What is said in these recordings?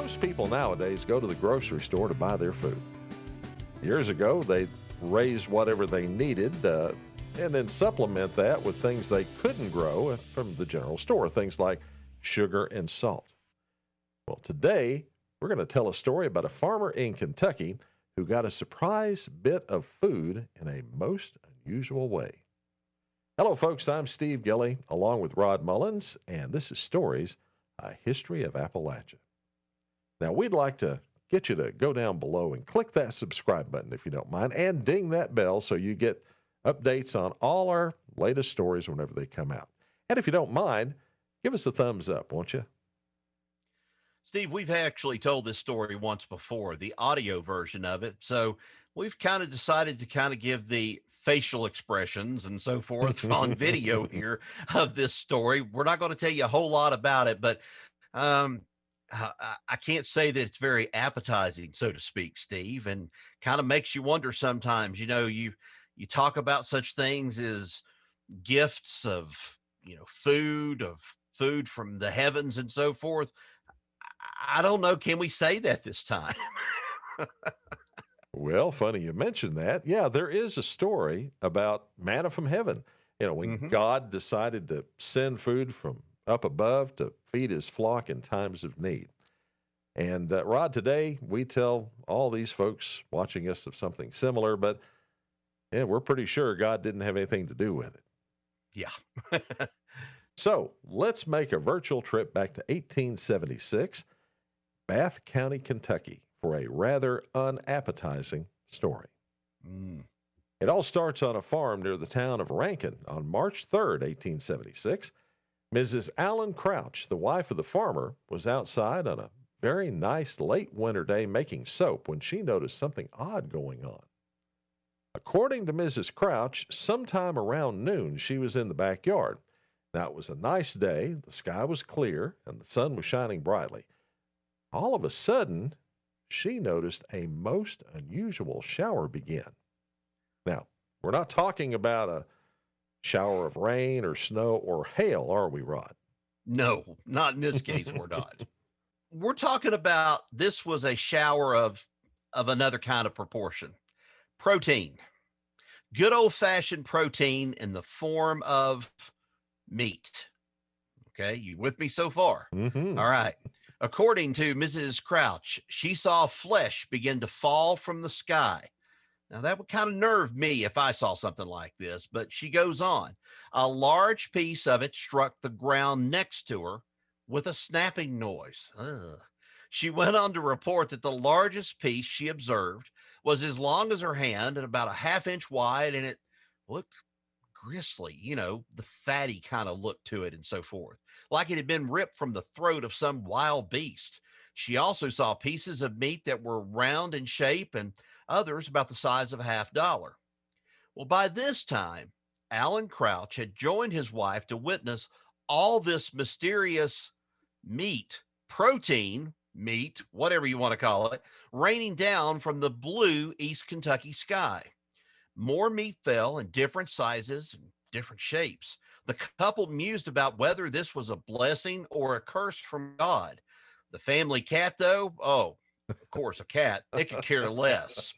most people nowadays go to the grocery store to buy their food. Years ago, they'd raise whatever they needed and then supplement that with things they couldn't grow from the general store, things like sugar and salt. Well, today, we're going to tell a story about a farmer in Kentucky who got a surprise bit of food in a most unusual way. Hello, folks. I'm Steve Gilly, along with Rod Mullins, and this is Stories, A History of Appalachia. Now, we'd like to get you to go down below and click that subscribe button if you don't mind, and ding that bell so you get updates on all our latest stories whenever they come out. And if you don't mind, give us a thumbs up, won't you? Steve, we've actually told this story once before, the audio version of it. So we've kind of decided to kind of give the facial expressions and so forth on video here of this story. We're not going to tell you a whole lot about it, but I can't say that it's very appetizing, so to speak, Steve, and kind of makes you wonder sometimes. You talk about such things as gifts of, food from the heavens and so forth. I don't know. Can we say that this time? Well, funny you mentioned that. Yeah, there is a story about manna from heaven. When God decided to send food from up above to feed his flock in times of need. And Rod, today we tell all these folks watching us of something similar, but yeah, we're pretty sure God didn't have anything to do with it. Yeah. So let's make a virtual trip back to 1876, Bath County, Kentucky, for a rather unappetizing story. It all starts on a farm near the town of Rankin on March 3rd, 1876. Mrs. Allen Crouch, the wife of the farmer, was outside on a very nice late winter day making soap when she noticed something odd going on. According to Mrs. Crouch, sometime around noon, she was in the backyard. Now, it was a nice day, the sky was clear, and the sun was shining brightly. All of a sudden, she noticed a most unusual shower begin. Now, we're not talking about a shower of rain or snow or hail, are we, Rod? No, not in this case, we're not. We're talking about this was a shower of another kind of proportion. Protein. Good old-fashioned protein in the form of meat. Okay, you with me so far? Mm-hmm. All right. According to Mrs. Crouch, she saw flesh begin to fall from the sky. Now, that would kind of nerve me if I saw something like this, but she goes on. A large piece of it struck the ground next to her with a snapping noise. Ugh. She went on to report that the largest piece she observed was as long as her hand and about a half-inch wide, and it looked gristly, the fatty kind of look to it and so forth, like it had been ripped from the throat of some wild beast. She also saw pieces of meat that were round in shape and others about the size of $50. Well, by this time, Alan Crouch had joined his wife to witness all this mysterious protein, whatever you want to call it, raining down from the blue East Kentucky sky. More meat fell in different sizes and different shapes. The couple mused about whether this was a blessing or a curse from God. The family cat, though, of course, a cat, it could care less.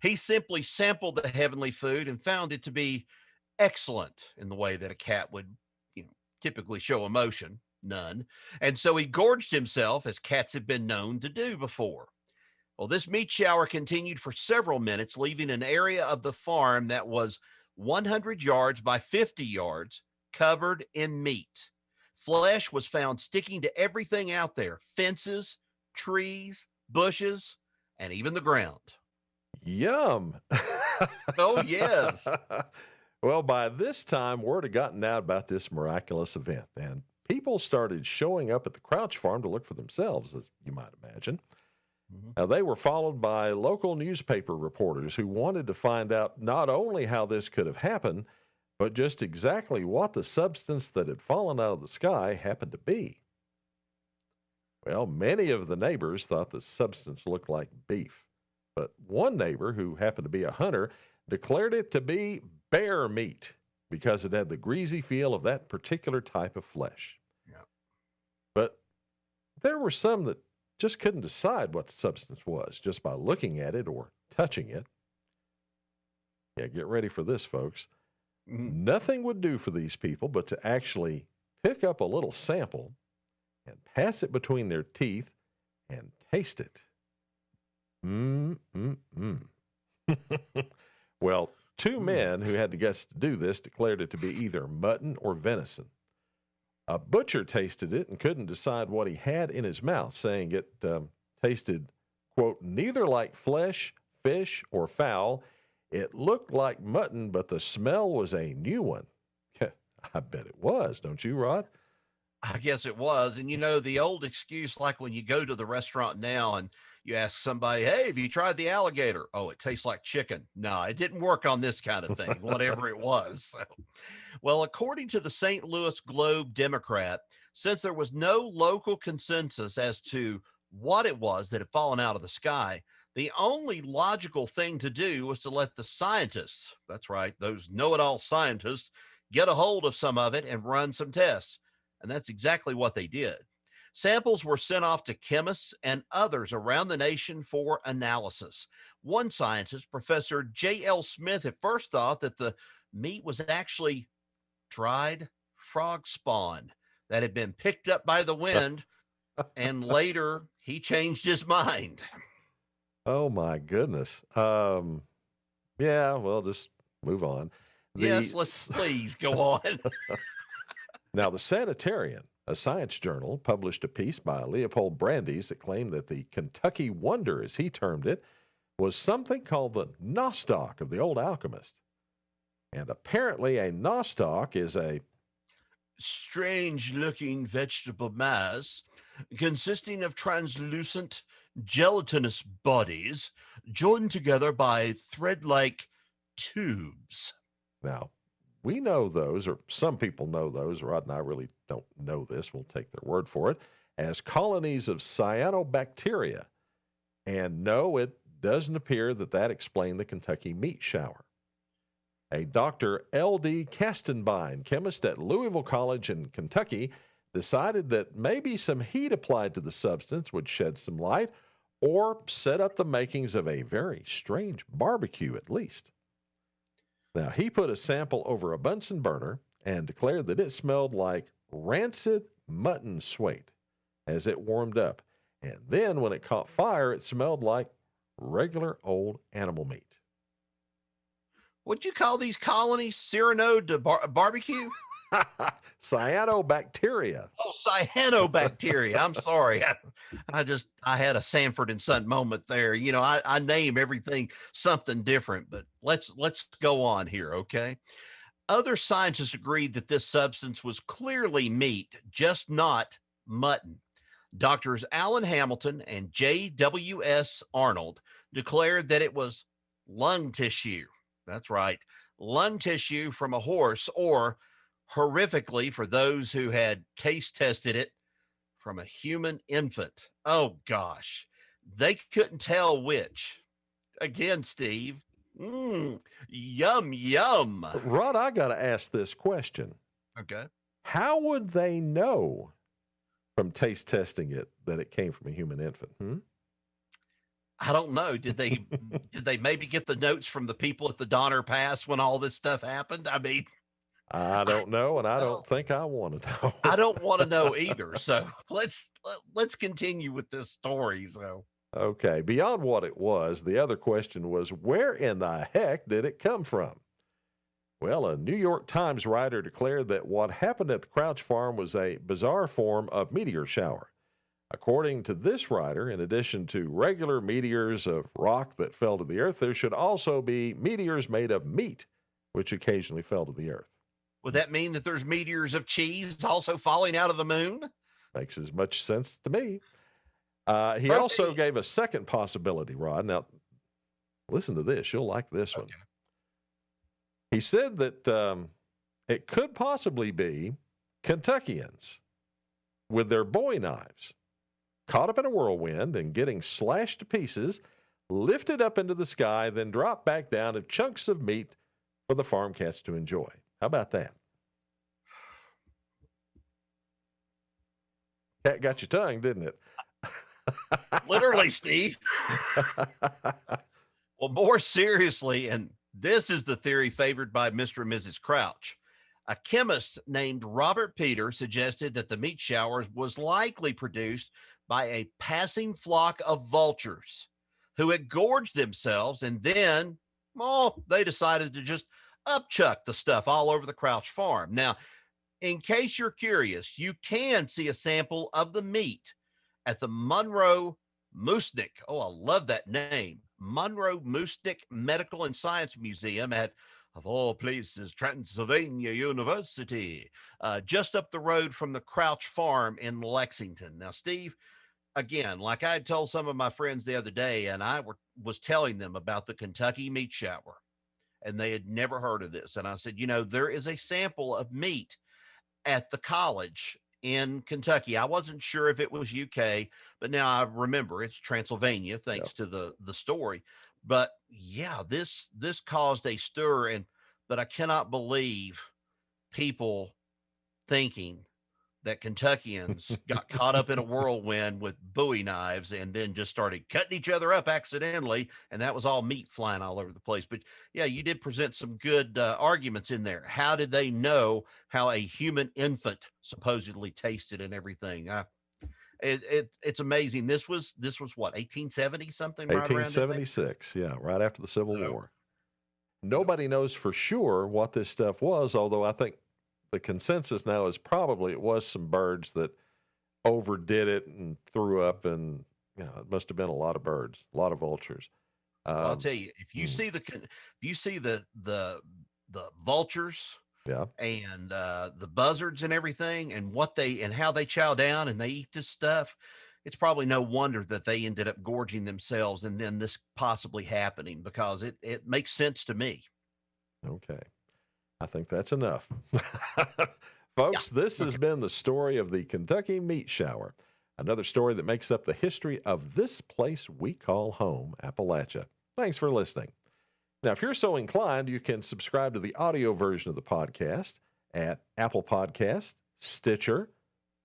He simply sampled the heavenly food and found it to be excellent in the way that a cat would, typically show emotion, none. And so he gorged himself as cats have been known to do before. Well, this meat shower continued for several minutes, leaving an area of the farm that was 100 yards by 50 yards covered in meat. Flesh was found sticking to everything out there, fences, trees, bushes, and even the ground. Yum. Oh, yes. Well, by this time, word had gotten out about this miraculous event, and people started showing up at the Crouch farm to look for themselves, as you might imagine. Now, they were followed by local newspaper reporters who wanted to find out not only how this could have happened, but just exactly what the substance that had fallen out of the sky happened to be. Well, many of the neighbors thought the substance looked like beef, but one neighbor, who happened to be a hunter, declared it to be bear meat because it had the greasy feel of that particular type of flesh. Yeah. But there were some that just couldn't decide what the substance was just by looking at it or touching it. Yeah, get ready for this, folks. Nothing would do for these people but to actually pick up a little sample and pass it between their teeth and taste it. Well, two men who had the guts to do this declared it to be either mutton or venison. A butcher tasted it and couldn't decide what he had in his mouth, saying it tasted, quote, neither like flesh, fish, or fowl. It looked like mutton, but the smell was a new one. I bet it was, don't you, Rod? I guess it was. And the old excuse, like when you go to the restaurant now and you ask somebody, hey, have you tried the alligator? Oh, it tastes like chicken. No, it didn't work on this kind of thing, whatever it was. So, well, according to the St. Louis Globe Democrat, since there was no local consensus as to what it was that had fallen out of the sky, the only logical thing to do was to let the scientists, that's right, those know-it-all scientists, get a hold of some of it and run some tests. And that's exactly what they did. Samples were sent off to chemists and others around the nation for analysis. One scientist, Professor J.L. Smith, at first thought that the meat was actually dried frog spawn that had been picked up by the wind, and later he changed his mind. Oh, my goodness. Yeah, well, just move on. Yes, let's please go on. Now, the Sanitarian, a science journal, published a piece by Leopold Brandeis that claimed that the Kentucky Wonder, as he termed it, was something called the nostoc of the old alchemist. And apparently a nostoc is a strange-looking vegetable mass consisting of translucent gelatinous bodies joined together by thread-like tubes. Now, we know those, or some people know those. Rod and I really don't know this. We'll take their word for it, as colonies of cyanobacteria. And no, it doesn't appear that explained the Kentucky meat shower. A Dr. L.D. Castenbein, chemist at Louisville College in Kentucky, decided that maybe some heat applied to the substance would shed some light or set up the makings of a very strange barbecue, at least. Now, he put a sample over a Bunsen burner and declared that it smelled like rancid mutton suet as it warmed up. And then when it caught fire, it smelled like regular old animal meat. What'd you call these colonies? Cyrano de barbecue? Cyanobacteria. Oh, cyanobacteria. I'm sorry. I had a Sanford and Son moment there. I name everything something different, but let's go on here, okay? Other scientists agreed that this substance was clearly meat, just not mutton. Doctors Alan Hamilton and J.W.S. Arnold declared that it was lung tissue. That's right, lung tissue from a horse, or horrifically, for those who had case tested it, from a human infant. Oh gosh, they couldn't tell which. Again, Steve, yum, yum. Rod, I got to ask this question. Okay. How would they know from taste testing it that it came from a human infant? I don't know. Did they maybe get the notes from the people at the Donner Pass when all this stuff happened? I mean, I don't know, and I don't think I want to know. I don't want to know either. So let's continue with this story. So okay, beyond what it was, the other question was, where in the heck did it come from? Well, a New York Times writer declared that what happened at the Crouch Farm was a bizarre form of meteor shower. According to this writer, in addition to regular meteors of rock that fell to the earth, there should also be meteors made of meat, which occasionally fell to the earth. Would that mean that there's meteors of cheese also falling out of the moon? Makes as much sense to me. He also gave a second possibility, Rod. Now, listen to this. You'll like this one. He said that it could possibly be Kentuckians with their bowie knives caught up in a whirlwind and getting slashed to pieces, lifted up into the sky, then dropped back down in chunks of meat for the farm cats to enjoy. How about that? Cat got your tongue, didn't it? Literally, Steve. Well, more seriously, and this is the theory favored by Mr. and Mrs. Crouch. A chemist named Robert Peter suggested that the meat shower was likely produced by a passing flock of vultures who had gorged themselves, and then, they decided to just upchuck the stuff all over the Crouch farm. Now, in case you're curious, you can see a sample of the meat at the Monroe Musnick. Oh, I love that name. Monroe Musnick Medical and Science Museum at, of all places, Transylvania University, just up the road from the Crouch Farm in Lexington. Now, Steve, again, like I told some of my friends the other day, and I was telling them about the Kentucky meat shower, and they had never heard of this. And I said, there is a sample of meat at the college in Kentucky. I wasn't sure if it was UK, but now I remember it's Transylvania, thanks to the story. But yeah, this caused a stir, but I cannot believe people thinking that Kentuckians got caught up in a whirlwind with Bowie knives and then just started cutting each other up accidentally. And that was all meat flying all over the place. But yeah, you did present some good arguments in there. How did they know how a human infant supposedly tasted and everything? It's amazing. This was what, 1870 something? 1876. Yeah. Right after the Civil War. Nobody knows for sure what this stuff was, although I think the consensus now is probably it was some birds that overdid it and threw up, and it must have been a lot of birds, a lot of vultures. Well, I'll tell you, if you see the vultures, and the buzzards and everything, and how they chow down and they eat this stuff, it's probably no wonder that they ended up gorging themselves and then this possibly happening, because it makes sense to me. Okay. I think that's enough. Folks, this has been the story of the Kentucky meat shower, another story that makes up the history of this place we call home, Appalachia. Thanks for listening. Now, if you're so inclined, you can subscribe to the audio version of the podcast at Apple Podcasts, Stitcher,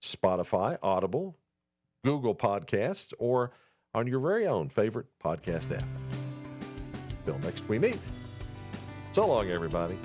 Spotify, Audible, Google Podcasts, or on your very own favorite podcast app. Till next we meet. So long, everybody.